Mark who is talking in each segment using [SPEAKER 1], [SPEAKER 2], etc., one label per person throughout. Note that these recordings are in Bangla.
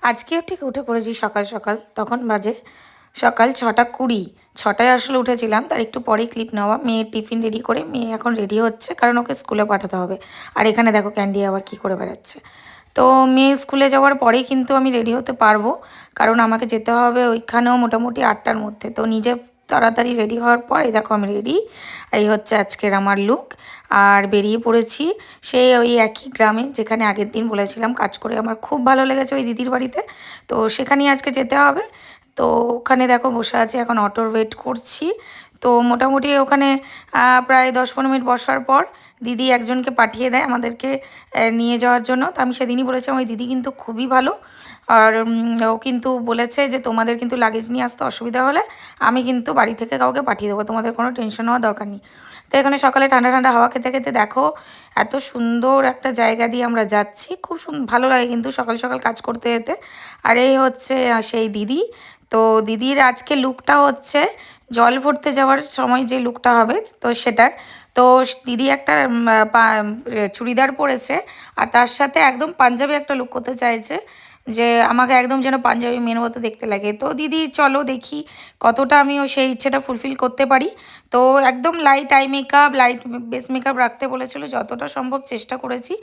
[SPEAKER 1] আজকেও ঠিক উঠে পড়েছি সকাল সকাল। তখন বাজে সকাল ৬টা ২০। ৬টায় আসলে উঠেছিলাম, তার একটু পরেই ক্লিপ নেওয়া। মেয়ের টিফিন রেডি করে মেয়ে এখন রেডি হচ্ছে, কারণ ওকে স্কুলে পাঠাতে হবে। আর এখানে দেখো ক্যান্ডি আবার কী করে বেড়াচ্ছে। তো মেয়ে স্কুলে যাওয়ার পরেই কিন্তু আমি রেডি হতে পারবো, কারণ আমাকে যেতে হবে ওইখানেও মোটামুটি ৮টার মধ্যে। তো নিজে তাড়াতাড়ি রেডি হওয়ার পর এই দেখো আমি রেডি। এই হচ্ছে আজকের আমার লুক। আর বেরিয়ে পড়েছি সেই ওই একই গ্রামে যেখানে আগের দিন বলেছিলাম কাজ করে আমার খুব ভালো লেগেছে ওই দিদির বাড়িতে। তো সেখানেই আজকে যেতে হবে। তো ওখানে দেখো বসে আছি, এখন অটোর ওয়েট করছি। তো মোটামুটি ওখানে প্রায় ১০-১৫ মিনিট বসার পর দিদি একজনকে পাঠিয়ে দেয় আমাদেরকে নিয়ে যাওয়ার জন্য। তো আমি সেদিনই বলেছিলাম ওই দিদি কিন্তু খুবই ভালো। আর ও কিন্তু বলেছে যে তোমাদের কিন্তু লাগেজ নিয়ে আসতে অসুবিধা হলে আমি কিন্তু বাড়ি থেকে কাউকে পাঠিয়ে দেবো, তোমাদের কোনো টেনশন হওয়ার দরকার নেই। তো এখানে সকালে ঠান্ডা ঠান্ডা হাওয়া খেতে খেতে দেখো এত সুন্দর একটা জায়গা দিয়ে আমরা যাচ্ছি। খুব ভালো লাগে কিন্তু সকাল সকাল কাজ করতে যেতে। আর এই হচ্ছে সেই দিদি। তো দিদির আজকে লুকটা হচ্ছে জল ভরতে যাওয়ার সময় যে লুকটা হবে তো সেটার। তো দিদি একটা চুড়িদার পরেছে, আর তার সাথে একদম পাঞ্জাবি একটা লুক করতে চাইছে, যে আমাকে একদম যেন পাঞ্জাবি মেয়ের মতো দেখতে লাগে। তো দিদি চলো দেখি কতটা আমিও সেই ইচ্ছেটা ফুলফিল করতে পারি। তো একদম light eye makeup, light base makeup রাখতে বলেছিল, যতটা সম্ভব চেষ্টা করেছি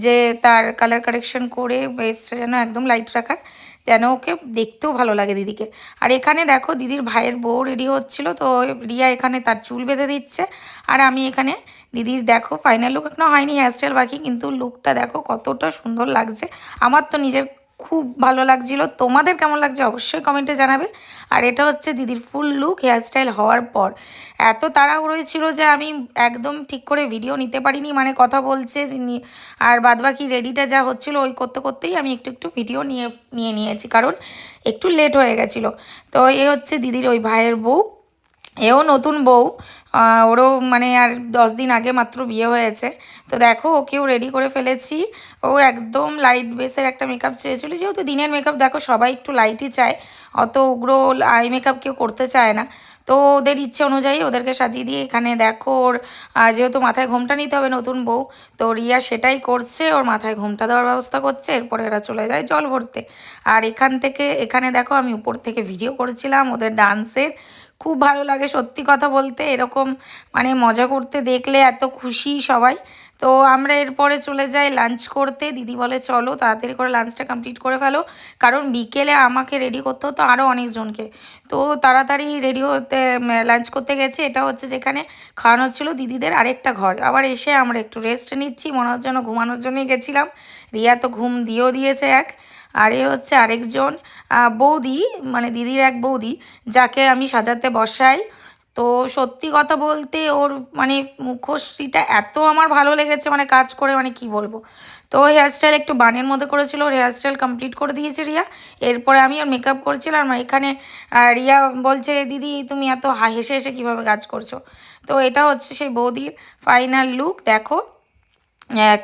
[SPEAKER 1] যে তার কালার কারেকশন করে বেসটা যেন একদম লাইট রাখার, যেন ওকে দেখতেও ভালো লাগে দিদিকে। আর এখানে দেখো দিদির ভাইয়ের বউ রেডি হচ্ছিল, তো রিয়া এখানে তার চুল বেঁধে দিচ্ছে। আর আমি এখানে দিদির দেখো ফাইনাল লুক এখনো হয়নি, হেয়ারস্টাইল বাকি, কিন্তু লুকটা দেখো কতটা সুন্দর লাগছে। আমার তো নিজের খুব ভালো লাগছিল। তোমাদের কেমন লাগছে অবশ্যই কমেন্টে জানাবে। আর এটা হচ্ছে দিদির ফুল লুক হেয়ারস্টাইল হওয়ার পর। এত তাড়াহুড়ো ছিল যে আমি একদম ঠিক করে ভিডিও নিতে পারিনি, মানে কথা বলছে আর বাদবাকি রেডিটা যা হচ্ছিলো ওই করতে করতেই আমি একটু একটু ভিডিও নিয়েছি, কারণ একটু লেট হয়ে গেছিলো। তো এ হচ্ছে দিদির ওই ভাইয়ের বউ, এও নতুন বউ। ওরও মানে আর 10 দিন আগে মাত্র বিয়ে হয়েছে। তো দেখো ওকেও রেডি করে ফেলেছি। ও একদম লাইট বেসের একটা মেকআপ চেয়েছিল, যেহেতু দিনের মেকআপ দেখো সবাই একটু লাইটই চায়, অত উগ্র আই মেকআপ কেউ করতে চায় না। তো ওদের ইচ্ছে অনুযায়ী ওদেরকে সাজিয়ে দিয়ে এখানে দেখো ওর যেহেতু মাথায় ঘোমটা নিতে হবে নতুন বউ, তো রিয়া সেটাই করছে, ওর মাথায় ঘোমটা দেওয়ার ব্যবস্থা করছে। এরপরে এরা চলে যায় জল ভরতে। আর এখানে দেখো আমি উপর থেকে ভিডিও করেছিলাম ওদের ডান্সের। খুব ভালো লাগে সত্যি কথা বলতে, এরকম মানে মজা করতে দেখলে এত খুশি সবাই। তো আমরা এরপরে চলে যাই লাঞ্চ করতে। দিদি বলে চলো তাড়াতাড়ি করে লাঞ্চটা কমপ্লিট করে ফেলো, কারণ বিকেলে আমাকে রেডি করতে হতো আরও অনেকজনকে। তো তাড়াতাড়ি রেডি হতে লাঞ্চ করতে গেছে। এটা হচ্ছে যেখানে খাওয়ানো হচ্ছিলো দিদিদের আরেকটা ঘর। আবার এসে আমরা একটু রেস্ট নিচ্ছি, মনে হচ্ছে যেন ঘুমানোর জন্যই গেছিলাম। রিয়া তো ঘুম দিয়েও দিয়েছে এক। আর এ হচ্ছে আরেকজন বৌদি, মানে দিদির এক বৌদি, যাকে আমি সাজাতে বসাই। তো সত্যি কথা বলতে ওর মানে মুখশ্রীটা এত আমার ভালো লেগেছে, মানে কাজ করে মানে কি বলবো। তো হেয়ারস্টাইল একটু বানের মধ্যে করেছিল, ওর হেয়ারস্টাইল কমপ্লিট করে দিয়েছে রিয়া। এরপরে আমি ওর মেকআপ করছিলাম। আর এখানে রিয়া বলছে দিদি তুমি এত হেসে হেসে কীভাবে কাজ করছো। তো এটা হচ্ছে সেই বৌদির ফাইনাল লুক। দেখো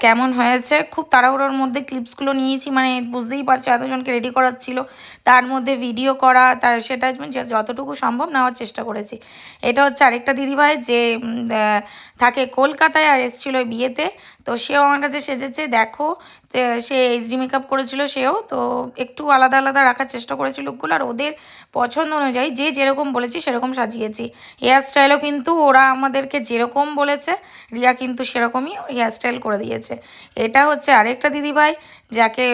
[SPEAKER 1] কেমন হয়েছে। খুব তাড়াহুড়োর মধ্যে ক্লিপসগুলো নিয়েছি, মানে বুঝতেই পারছো এতজনকে রেডি করার ছিল, তার মধ্যে ভিডিও করা, তার সেটা যতটুকু সম্ভব নেওয়ার চেষ্টা করেছি। এটা হচ্ছে আরেকটা দিদিভাই যে থাকে কলকাতায়, আর এসেছিলো বিয়েতে। তো সেও আমার কাছে সেজেছে দেখো। সে এইচডি মেকআপ করেছিল সেও, তো একটু আলাদা আলাদা রাখার চেষ্টা করেছি লুকগুলো। আর ওদের পছন্দ অনুযায়ী যে যেরকম বলেছি সেরকম সাজিয়েছি। হেয়ার স্টাইলও কিন্তু ওরা আমাদেরকে যেরকম বলেছে রিয়া কিন্তু সেরকমই হেয়ারস্টাইল করে দিয়েছে। এটা হচ্ছে আরেকটা দিদিভাই যাকে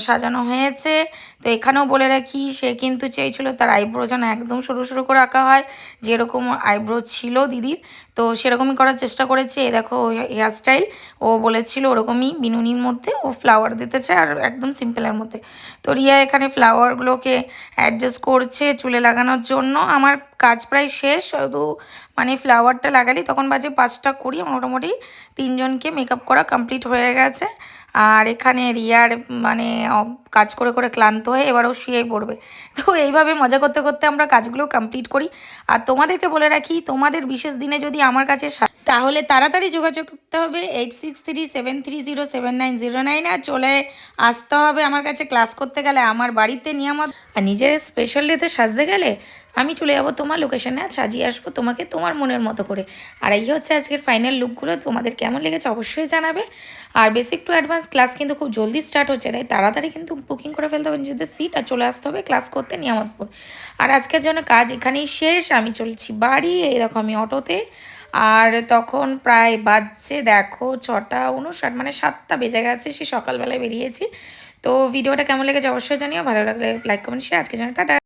[SPEAKER 1] সাজানো হয়েছে। তো এখানেও বলে রাখি সে কিন্তু চেয়েছিল তার আইব্রো যেন একদম সরু সরু করে আঁকা হয়, যেরকম আইব্রো ছিল দিদির, তো সেরকমই করার চেষ্টা করেছে। এই দেখো হেয়ারস্টাইল ও বলেছিল ওরকমই বিনুনির মধ্যে, ও ফ্লাওয়ার দিতে চায় আর একদম সিম্পলের মধ্যে। তো রিয়া এখানে ফ্লাওয়ারগুলোকে অ্যাডজাস্ট করছে চুলে লাগানোর জন্য। আমার কাজ প্রায় শেষ, শুধু মানে ফ্লাওয়ারটা লাগালি তখন বাজে 5টা 20। মোটামুটি 3জনকে মেকআপ করা কমপ্লিট হয়ে গেছে। আর এখানে রিয়ার মানে কাজ করে করে ক্লান্ত হয়ে এবারও শুয়েই পড়বে। তো এইভাবে মজা করতে করতে আমরা কাজগুলো কমপ্লিট করি। আর তোমাদেরকে বলে রাখি তোমাদের বিশেষ দিনে যদি আমার কাছে তাহলে তাড়াতাড়ি যোগাযোগ করতে হবে 8637307909, আর চলে আসতে হবে আমার কাছে। ক্লাস করতে গেলে আমার বাড়িতে নিয়ামত, আর নিজের স্পেশাল ডেতে সাজতে গেলে আমি চলে যাবো তোমার লোকেশনে, সাজিয়ে আসবো তোমাকে তোমার মনের মতো করে। আর এই হচ্ছে আজকের ফাইনাল লুকগুলো। তোমাদের কেমন লেগেছে অবশ্যই জানাবে। আর বেসিক টু অ্যাডভান্স ক্লাস কিন্তু খুব জলদি স্টার্ট হচ্ছে, তাই তাড়াতাড়ি কিন্তু বুকিং করে ফেলতে হবে নিজেদের সিট, আর চলে আসতে হবে ক্লাস করতে নিয়ামতপুর। আর আজকের জন্য কাজ এখানেই শেষ, আমি চলছি বাড়ি। এই দেখো আমি অটোতে। আর তখন প্রায় বাজছে দেখো 6:59, মানে 7টা বেজে গেছে, সে সকালবেলায় বেরিয়েছি। তো ভিডিওটা কেমন লেগেছে অবশ্যই জানিও, ভালো লাগলে লাইক কমেন্ট শেয়ার। আজকের জন্য টাটা।